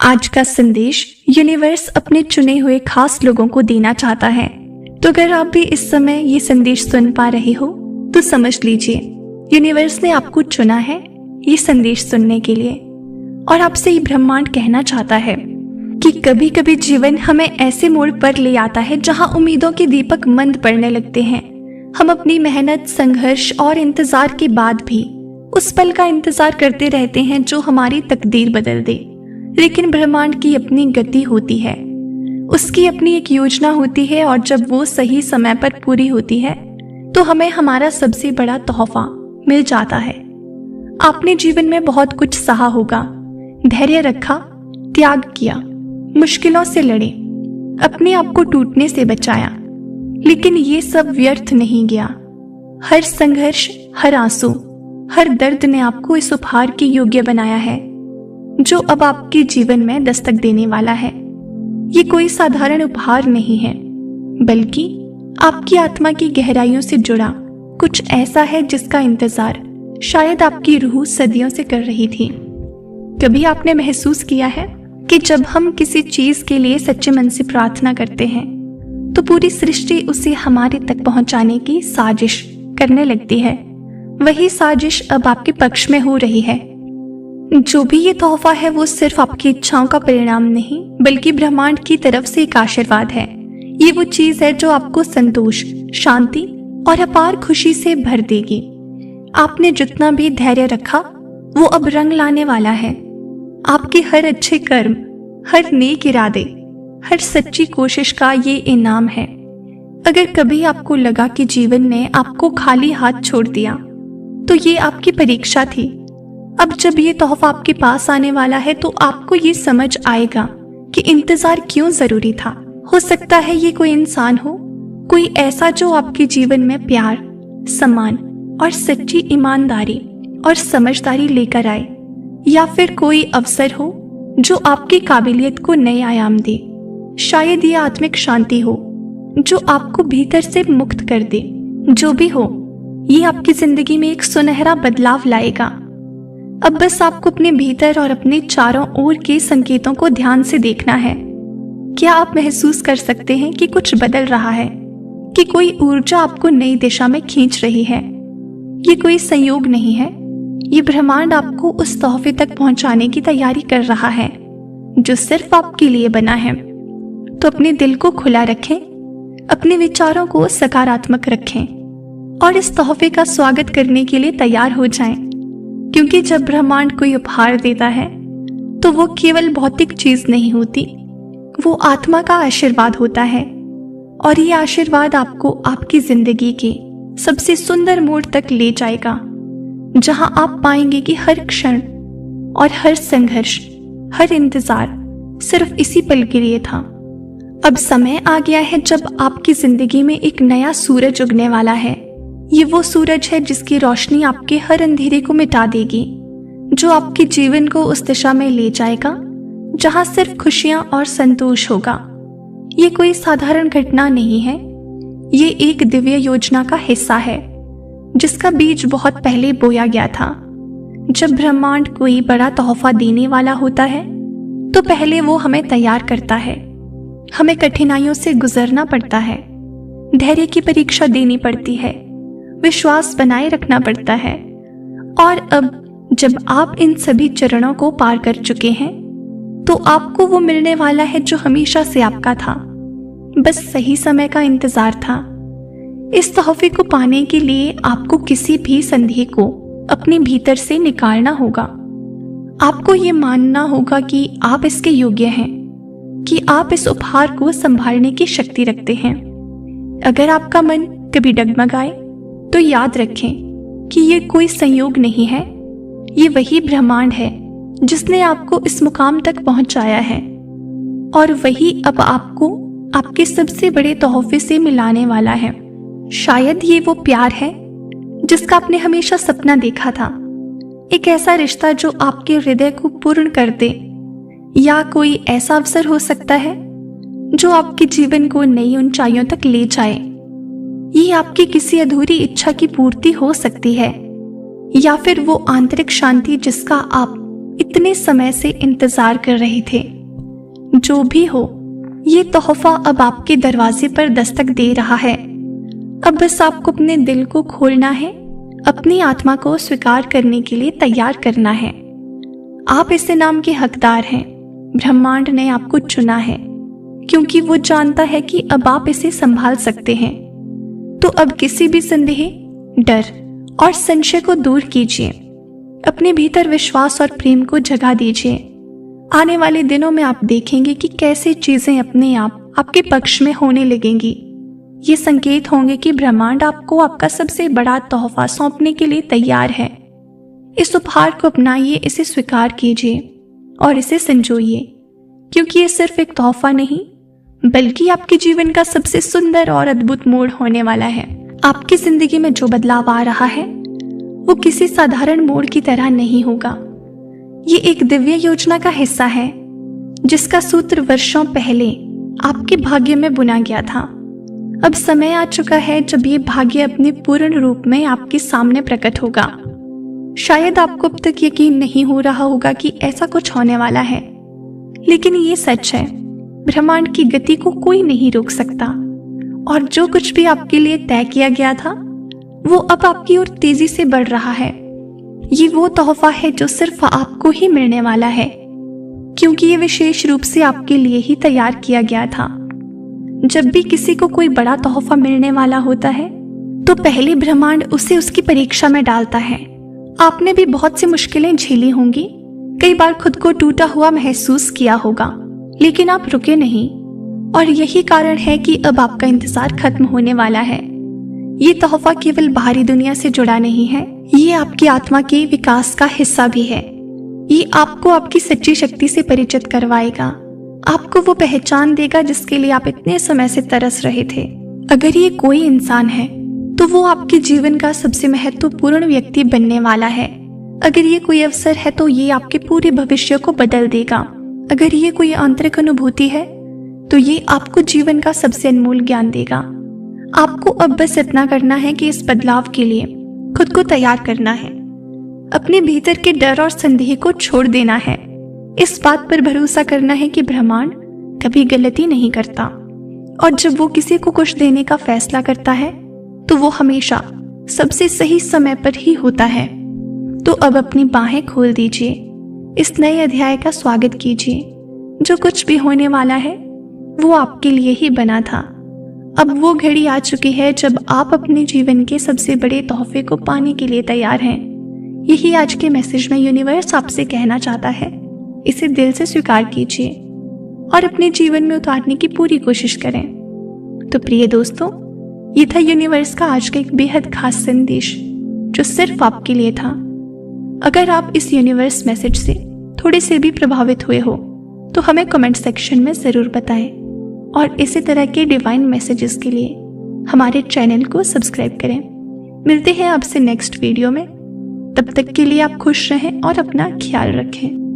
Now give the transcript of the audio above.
आज का संदेश यूनिवर्स अपने चुने हुए खास लोगों को देना चाहता है। तो अगर आप भी इस समय ये संदेश सुन पा रहे हो तो समझ लीजिए यूनिवर्स ने आपको चुना है ये संदेश सुनने के लिए। और आपसे ये ब्रह्मांड कहना चाहता है कि कभी कभी जीवन हमें ऐसे मोड़ पर ले आता है जहां उम्मीदों के दीपक मंद पड़ने लगते हैं। हम अपनी मेहनत, संघर्ष और इंतजार के बाद भी उस पल का इंतजार करते रहते हैं जो हमारी तकदीर बदल दे। लेकिन ब्रह्मांड की अपनी गति होती है, उसकी अपनी एक योजना होती है, और जब वो सही समय पर पूरी होती है तो हमें हमारा सबसे बड़ा तोहफा मिल जाता है। आपने जीवन में बहुत कुछ सहा होगा, धैर्य रखा, त्याग किया, मुश्किलों से लड़े, अपने आप को टूटने से बचाया, लेकिन ये सब व्यर्थ नहीं गया। हर संघर्ष, हर आंसू, हर दर्द ने आपको इस उपहार के योग्य बनाया है जो अब आपके जीवन में दस्तक देने वाला है। ये कोई साधारण उपहार नहीं है, बल्कि आपकी आत्मा की गहराइयों से जुड़ा कुछ ऐसा है जिसका इंतजार शायद आपकी रूह सदियों से कर रही थी। कभी आपने महसूस किया है कि जब हम किसी चीज के लिए सच्चे मन से प्रार्थना करते हैं तो पूरी सृष्टि उसे हमारे तक पहुंचाने की साजिश करने लगती है। वही साजिश अब आपके पक्ष में हो रही है। जो भी ये तोहफा है वो सिर्फ आपकी इच्छाओं का परिणाम नहीं, बल्कि ब्रह्मांड की तरफ से एक आशीर्वाद है। ये वो चीज है जो आपको संतोष, शांति और अपार खुशी से भर देगी। आपने जितना भी धैर्य रखा वो अब रंग लाने वाला है। आपके हर अच्छे कर्म, हर नेक इरादे, हर सच्ची कोशिश का ये इनाम है। अगर कभी आपको लगा कि जीवन ने आपको खाली हाथ छोड़ दिया तो ये आपकी परीक्षा थी। अब जब ये तोहफा आपके पास आने वाला है तो आपको ये समझ आएगा कि इंतजार क्यों जरूरी था। हो सकता है ये कोई इंसान हो, कोई ऐसा जो आपके जीवन में प्यार, सम्मान और सच्ची ईमानदारी और समझदारी लेकर आए, या फिर कोई अवसर हो जो आपकी काबिलियत को नए आयाम दे। शायद ये आत्मिक शांति हो जो आपको भीतर से मुक्त कर दे। जो भी हो, ये आपकी जिंदगी में एक सुनहरा बदलाव लाएगा। अब बस आपको अपने भीतर और अपने चारों ओर के संकेतों को ध्यान से देखना है। क्या आप महसूस कर सकते हैं कि कुछ बदल रहा है, कि कोई ऊर्जा आपको नई दिशा में खींच रही है? ये कोई संयोग नहीं है, ये ब्रह्मांड आपको उस तोहफे तक पहुंचाने की तैयारी कर रहा है जो सिर्फ आपके लिए बना है। तो अपने दिल को खुला रखें, अपने विचारों को सकारात्मक रखें और इस तोहफे का स्वागत करने के लिए तैयार हो जाएं। क्योंकि जब ब्रह्मांड कोई उपहार देता है तो वो केवल भौतिक चीज नहीं होती, वो आत्मा का आशीर्वाद होता है। और ये आशीर्वाद आपको आपकी जिंदगी के सबसे सुंदर मोड़ तक ले जाएगा, जहां आप पाएंगे कि हर क्षण और हर संघर्ष, हर इंतजार सिर्फ इसी पल के लिए था। अब समय आ गया है जब आपकी जिंदगी में एक नया सूरज उगने वाला है। ये वो सूरज है जिसकी रोशनी आपके हर अंधेरे को मिटा देगी, जो आपके जीवन को उस दिशा में ले जाएगा जहां सिर्फ खुशियां और संतोष होगा। ये कोई साधारण घटना नहीं है, ये एक दिव्य योजना का हिस्सा है जिसका बीज बहुत पहले बोया गया था। जब ब्रह्मांड कोई बड़ा तोहफा देने वाला होता है तो पहले वो हमें तैयार करता है। हमें कठिनाइयों से गुजरना पड़ता है, धैर्य की परीक्षा देनी पड़ती है, विश्वास बनाए रखना पड़ता है। और अब जब आप इन सभी चरणों को पार कर चुके हैं तो आपको वो मिलने वाला है जो हमेशा से आपका था, बस सही समय का इंतजार था। इस तोहफे को पाने के लिए आपको किसी भी संदेह को अपने भीतर से निकालना होगा। आपको ये मानना होगा कि आप इसके योग्य हैं, कि आप इस उपहार को संभालने की शक्ति रखते हैं। अगर आपका मन कभी डगमगाए तो याद रखें कि ये कोई संयोग नहीं है, ये वही ब्रह्मांड है जिसने आपको इस मुकाम तक पहुंचाया है, और वही अब आपको आपके सबसे बड़े तोहफे से मिलाने वाला है। शायद ये वो प्यार है जिसका आपने हमेशा सपना देखा था, एक ऐसा रिश्ता जो आपके हृदय को पूर्ण कर दे, या कोई ऐसा अवसर हो सकता है जो आपके जीवन को नई ऊंचाइयों तक ले जाए। ये आपकी किसी अधूरी इच्छा की पूर्ति हो सकती है, या फिर वो आंतरिक शांति जिसका आप इतने समय से इंतजार कर रहे थे। जो भी हो, ये तोहफा अब आपके दरवाजे पर दस्तक दे रहा है। अब बस आपको अपने दिल को खोलना है, अपनी आत्मा को स्वीकार करने के लिए तैयार करना है। आप इस इनाम के हकदार हैं। ब्रह्मांड ने आपको चुना है क्योंकि वो जानता है कि अब आप इसे संभाल सकते हैं। तो अब किसी भी संदेह, डर और संशय को दूर कीजिए। अपने भीतर विश्वास और प्रेम को जगा दीजिए। आने वाले दिनों में आप देखेंगे कि कैसे चीजें अपने आप आपके पक्ष में होने लगेंगी। ये संकेत होंगे कि ब्रह्मांड आपको आपका सबसे बड़ा तोहफा सौंपने के लिए तैयार है। इस उपहार को अपनाइए, इसे स्वीकार कीजिए और इसे संजोइए, क्योंकि ये सिर्फ एक तोहफा नहीं बल्कि आपके जीवन का सबसे सुंदर और अद्भुत मोड़ होने वाला है। आपकी जिंदगी में जो बदलाव आ रहा है वो किसी साधारण मोड़ की तरह नहीं होगा। ये एक दिव्य योजना का हिस्सा है जिसका सूत्र वर्षों पहले आपके भाग्य में बुना गया था। अब समय आ चुका है जब ये भाग्य अपने पूर्ण रूप में आपके सामने प्रकट होगा। शायद आपको अब तक यकीन नहीं हो रहा होगा कि ऐसा कुछ होने वाला है, लेकिन ये सच है। ब्रह्मांड की गति को कोई नहीं रोक सकता और जो कुछ भी आपके लिए तय किया गया था वो अब आपकी ओर तेजी से बढ़ रहा है। ये वो तोहफा है जो सिर्फ आपको ही मिलने वाला है, क्योंकि ये विशेष रूप से आपके लिए ही तैयार किया गया था। जब भी किसी को कोई बड़ा तोहफा मिलने वाला होता है तो पहले ब्रह्मांड उसे उसकी परीक्षा में डालता है। आपने भी बहुत सी मुश्किलें झेली होंगी, कई बार खुद को टूटा हुआ महसूस किया होगा, लेकिन आप रुके नहीं और यही कारण है कि अब आपका इंतजार खत्म होने वाला है। ये तोहफा केवल बाहरी दुनिया से जुड़ा नहीं है, ये आपकी आत्मा के विकास का हिस्सा भी है। ये आपको आपकी सच्ची शक्ति से परिचित करवाएगा, आपको वो पहचान देगा जिसके लिए आप इतने समय से तरस रहे थे। अगर ये कोई इंसान है तो वो आपके जीवन का सबसे महत्वपूर्ण व्यक्ति बनने वाला है। अगर ये कोई अवसर है तो ये आपके पूरे भविष्य को बदल देगा। अगर ये कोई आंतरिक अनुभूति है तो ये आपको जीवन का सबसे अनमोल ज्ञान देगा। आपको अब बस इतना करना है कि इस बदलाव के लिए खुद को तैयार करना है। अपने भीतर के डर और संदेह को छोड़ देना है। इस बात पर भरोसा करना है कि ब्रह्मांड कभी गलती नहीं करता और जब वो किसी को कुछ देने का फैसला करता है तो वो हमेशा सबसे सही समय पर ही होता है। तो अब अपनी बाहें खोल दीजिए, इस नए अध्याय का स्वागत कीजिए। जो कुछ भी होने वाला है वो आपके लिए ही बना था। अब वो घड़ी आ चुकी है जब आप अपने जीवन के सबसे बड़े तोहफे को पाने के लिए तैयार हैं। यही आज के मैसेज में यूनिवर्स आपसे कहना चाहता है। इसे दिल से स्वीकार कीजिए और अपने जीवन में उतारने की पूरी कोशिश करें। तो प्रिय दोस्तों, ये था यूनिवर्स का आज का एक बेहद खास संदेश जो सिर्फ आपके लिए था। अगर आप इस यूनिवर्स मैसेज से थोड़े से भी प्रभावित हुए हो तो हमें कमेंट सेक्शन में जरूर बताएं और इसी तरह के डिवाइन मैसेजेस के लिए हमारे चैनल को सब्सक्राइब करें। मिलते हैं आपसे नेक्स्ट वीडियो में। तब तक के लिए आप खुश रहें और अपना ख्याल रखें।